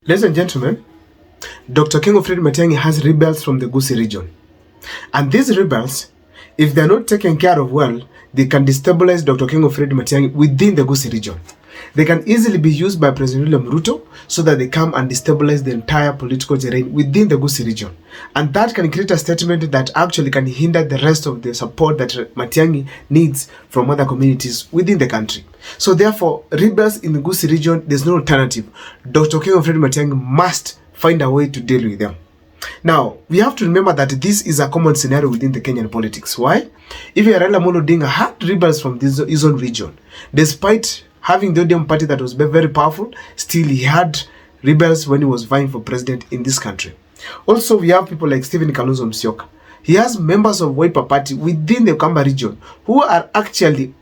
Ladies and gentlemen, Dr. King of Matiang'i has rebels from the Gusi region. And these rebels, if they're not taken care of well, they can destabilize Dr. King of Matiang'i within the Gusi region. They can easily be used by President William Ruto so that they come and destabilize the entire political terrain within the Gusi region. And that can create a statement that actually can hinder the rest of the support that Matiang'i needs from other communities within the country. So therefore, rebels in the Gusi region, there's no alternative. Dr. King of Matiang'i must find a way to deal with them. Now, we have to remember that this is a common scenario within the Kenyan politics. Why? If Raila Amolo Odinga had rebels from his own region, despite having the ODM party that was very powerful, still he had rebels when he was vying for president in this country. Also, we have people like Stephen Kalonzo Musyoka. He has members of Wiper party within the Kamba region who are actually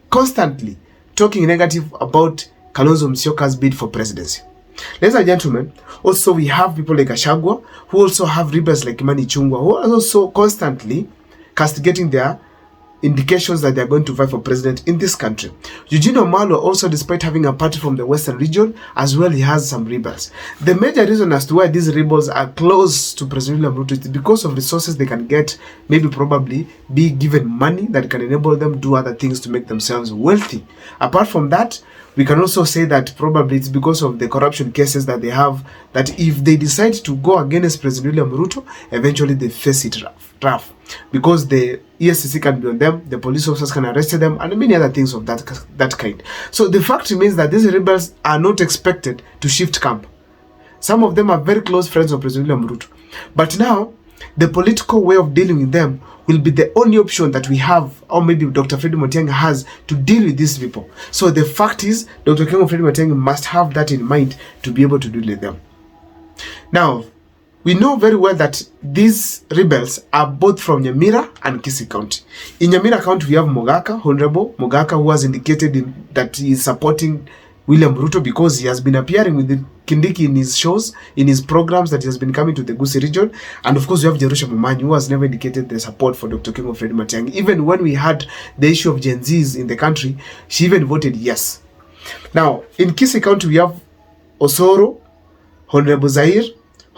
constantly talking negative about Kalonzo Musyoka's bid for presidency. Ladies and gentlemen, also we have people like Ashagwa who also have rebels like Imani Chungwa who are also constantly castigating their indications that they are going to fight for president in this country. Eugene Wamalwa also, despite having a party from the western region, as well he has some rebels. The major reason as to why these rebels are close to President William Ruto is because of resources they can get, maybe probably be given money that can enable them to do other things to make themselves wealthy. Apart from that, we can also say that probably it's because of the corruption cases that they have, that if they decide to go against President William Ruto, eventually they face it rough. Because the ESCC can be on them, the police officers can arrest them, and many other things of that kind. So the fact remains that these rebels are not expected to shift camp. Some of them are very close friends of President William Ruto. But now, the political way of dealing with them will be the only option that we have, or maybe Dr. Fred Matiang'i has, to deal with these people. So the fact is, Dr. King of Matiang'i must have that in mind to be able to deal with them. Now, we know very well that these rebels are both from Nyamira and Kisii County. In Nyamira County, we have Mogaka, Honorable Mogaka, who has indicated that he is supporting William Ruto because he has been appearing with the Kindiki in his shows, in his programs that he has been coming to the Gusi region. And of course, we have Jerusha Momanyi, who has never indicated the support for Dr. King of Matiang'i. Even when we had the issue of Gen Zs in the country, she even voted yes. Now, in Kisii County, we have Osoro, Honorable Zaire,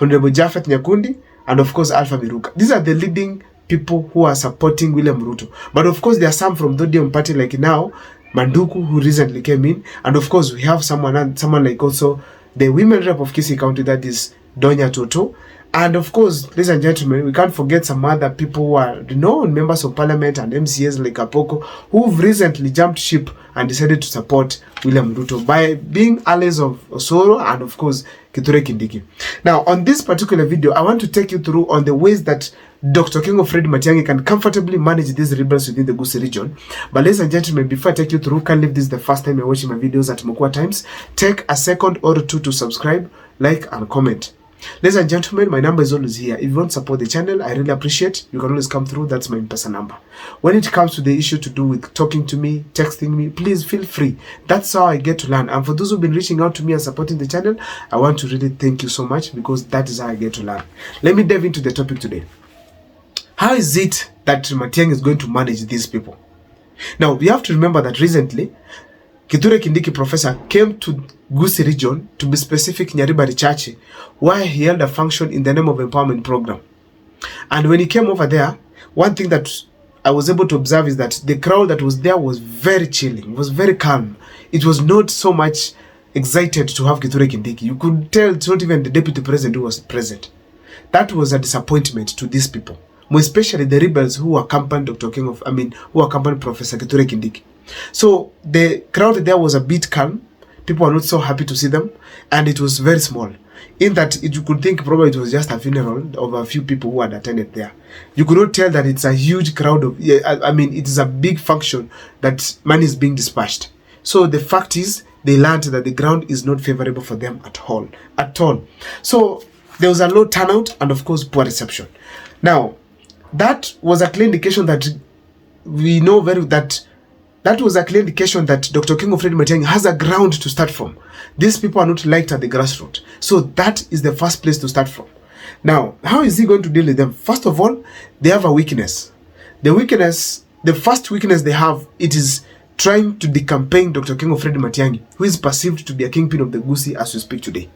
Honorable Jafet Nyakundi, and of course Alpha Miruka. These are the leading people who are supporting William Ruto. But of course, there are some from the ODM party like now, Manduku, who recently came in, and of course we have someone like also the women rep of Kisii County, that is Donya Toto. And of course, ladies and gentlemen, we can't forget some other people who are renowned members of parliament and MCAs like Apoko, who've recently jumped ship and decided to support William Ruto by being allies of Osoro and of course Kithure Kindiki. Now, on this particular video, I want to take you through on the ways that Dr. King of Matiang'i can comfortably manage these rebels within the Gusi region. But ladies and gentlemen, before I take you through, can leave this the first time you're watching my videos at Mokwa Times, take a second or two to subscribe, like, and comment. Ladies and gentlemen, my number is always here. If you want to support the channel, I really appreciate. You can always come through. That's my M-Pesa number. When it comes to the issue to do with talking to me, texting me, please feel free. That's how I get to learn. And for those who've been reaching out to me and supporting the channel, I want to really thank you so much, because that is how I get to learn. Let me dive into the topic today. How is it that Matiang'i is going to manage these people? Now, we have to remember that recently, Kithure Kindiki professor came to Gusi region, to be specific, Nyaribari Chache, where he held a function in the name of empowerment program. And when he came over there, one thing that I was able to observe is that the crowd that was there was very chilling, was very calm. It was not so much excited to have Kithure Kindiki. You could tell it's not even the deputy president who was present. That was a disappointment to these people, more especially the rebels who accompanied who accompanied Professor Kithure Kindiki. So the crowd there was a bit calm. People were not so happy to see them, and it was very small. In that, you could think probably it was just a funeral of a few people who had attended there. You could not tell that it's a huge crowd of, it is a big function that money is being dispatched. So the fact is, they learned that the ground is not favorable for them at all. So there was a low turnout and of course poor reception. Now, that was a clear indication that we know that was a clear indication that Dr. King of Matiang'i has a ground to start from. These people are not liked at the grassroots. So that is the first place to start from. Now, how is he going to deal with them? First of all, they have a weakness. The first weakness they have, it is trying to decampaign Dr. King of Matiang'i, who is perceived to be a kingpin of the Gusi as we speak today.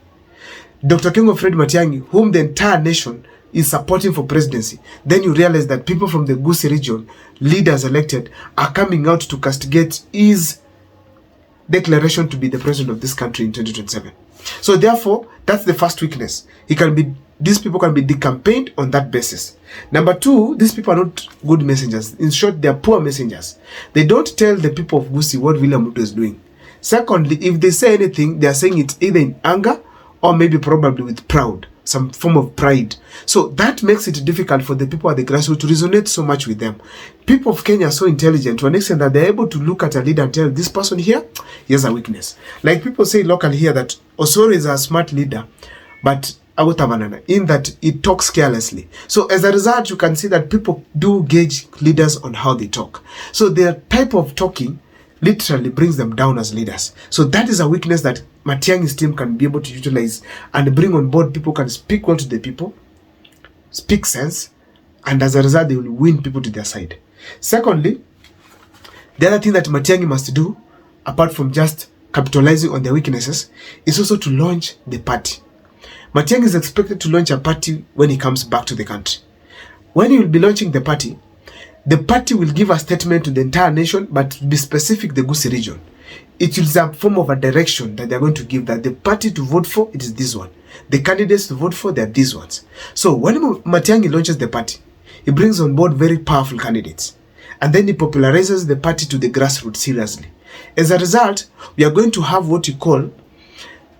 Dr. King Fred Matiang'i, whom the entire nation is supporting for presidency, then you realize that people from the Gusi region, leaders elected, are coming out to castigate his declaration to be the president of this country in 2027. So therefore, that's the first weakness. These people can be decampaigned on that basis. Number two, these people are not good messengers. In short, they are poor messengers. They don't tell the people of Gusi what William Ruto is doing. Secondly, if they say anything, they are saying it either in anger or maybe probably with some form of pride. So that makes it difficult for the people at the grassroots to resonate so much with them. People of Kenya are so intelligent to an extent that they're able to look at a leader and tell this person here, he has a weakness. Like people say locally here that Osoro is a smart leader, but in that he talks carelessly. So as a result, you can see that people do gauge leaders on how they talk. So their type of talking literally brings them down as leaders. So that is a weakness that Matiang'i's team can be able to utilize and bring on board. People can speak well to the people, speak sense, and as a result, they will win people to their side. Secondly, the other thing that Matiang'i must do, apart from just capitalizing on their weaknesses, is also to launch the party. Matiang'i is expected to launch a party when he comes back to the country. When he will be launching the party will give a statement to the entire nation, but to be specific, the Gusi region. It is a form of a direction that they are going to give, that the party to vote for, it is this one. The candidates to vote for, they are these ones. So when Matiang'i launches the party, he brings on board very powerful candidates. And then he popularizes the party to the grassroots seriously. As a result, we are going to have what you call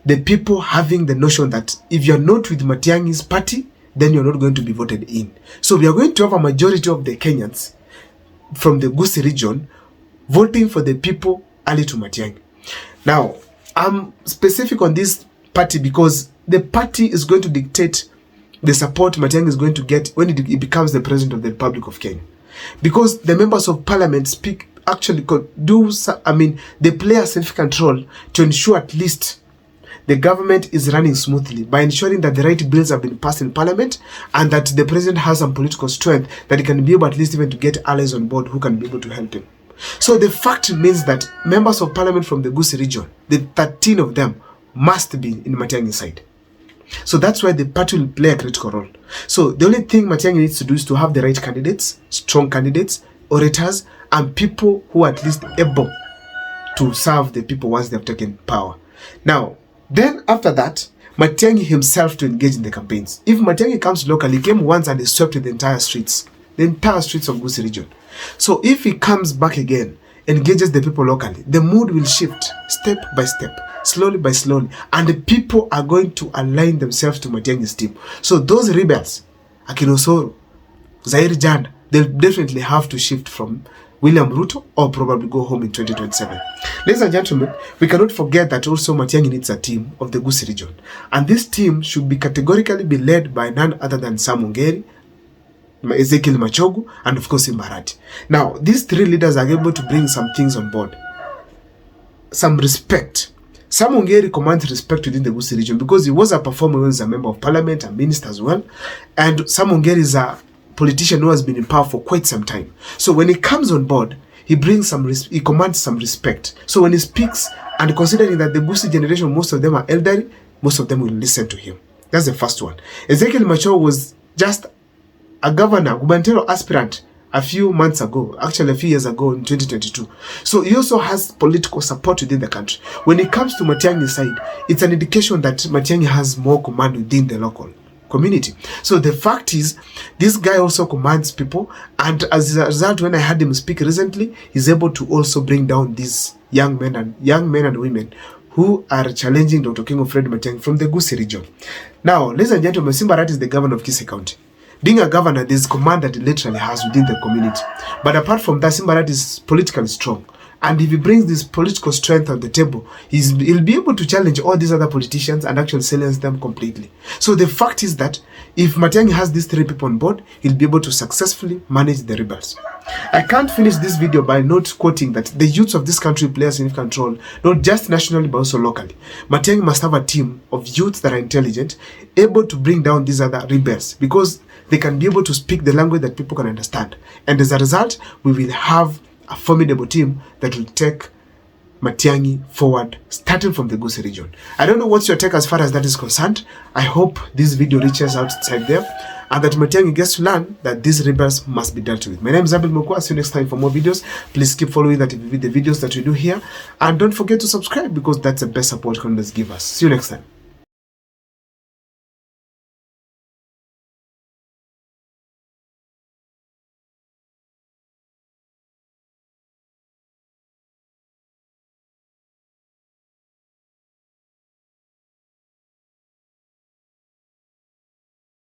the people having the notion that if you're not with Matiang'i's party, then you're not going to be voted in. So we are going to have a majority of the Kenyans from the Gusi region voting for the people early to Matiang'i. Now, I'm specific on this party because the party is going to dictate the support Matiang'i is going to get when he becomes the president of the Republic of Kenya. Because the members of parliament they play a significant role to ensure at least the government is running smoothly by ensuring that the right bills have been passed in parliament and that the president has some political strength that he can be able at least even to get allies on board who can be able to help him. So the fact means that members of parliament from the Gusi region, the 13 of them, must be in Matiang'i's side. So that's why the party will play a critical role. So the only thing Matiang'i needs to do is to have the right candidates, strong candidates, orators, and people who are at least able to serve the people once they have taken power. Now, then after that, Matiang'i himself to engage in the campaigns. If Matiang'i comes locally, he came once and he swept the entire streets of Gusi region. So if he comes back again, engages the people locally, the mood will shift step by step, slowly by slowly, and the people are going to align themselves to Matiang'i's team. So those rebels, Akinosoro, Zaire Janda, they'll definitely have to shift from William Ruto or probably go home in 2027. Ladies and gentlemen, we cannot forget that also Matiang'i needs a team of the Gusi region. And this team should be categorically be led by none other than Sam Ongeri, Ezekiel Machogu, and of course Imbarati. Now, these three leaders are able to bring some things on board. Some respect. Sam Ongeri commands respect within the Gusi region because he was a performer, he was a member of parliament and minister as well. And Sam Ongeri is a politician who has been in power for quite some time. So when he comes on board, he commands some respect. So when he speaks, and considering that the Gusi generation, most of them are elderly, most of them will listen to him. That's the first one. Ezekiel Machogu was just a gubernatorial aspirant a few months ago, actually a few years ago in 2022. So he also has political support within the country. When it comes to Matiang'i's side, it's an indication that Matiang'i has more command within the local community. So the fact is, this guy also commands people, and as a result, when I heard him speak recently, he's able to also bring down these young men and women who are challenging Dr. King Fred Matiang'i from the Gusi region. Now, ladies and gentlemen, Simbarat is the governor of Kisii County. Being a governor, there's command that he literally has within the community. But apart from that, Simbarat is politically strong. And if he brings this political strength on the table, he'll be able to challenge all these other politicians and actually silence them completely. So the fact is that if Matiang'i has these three people on board, he'll be able to successfully manage the rebels. I can't finish this video by not quoting that the youths of this country play a significant role, not just nationally but also locally. Matiang'i must have a team of youths that are intelligent, able to bring down these other rebels because they can be able to speak the language that people can understand. And as a result, we will have a formidable team that will take Matiang'i forward, starting from the Gusi region. I don't know what's your take as far as that is concerned. I hope this video reaches outside there, and that Matiang'i gets to learn that these rebels must be dealt with. My name is Abel Mokwa. See you next time for more videos. Please keep following the videos that we do here, and don't forget to subscribe, because that's the best support you can give us. See you next time.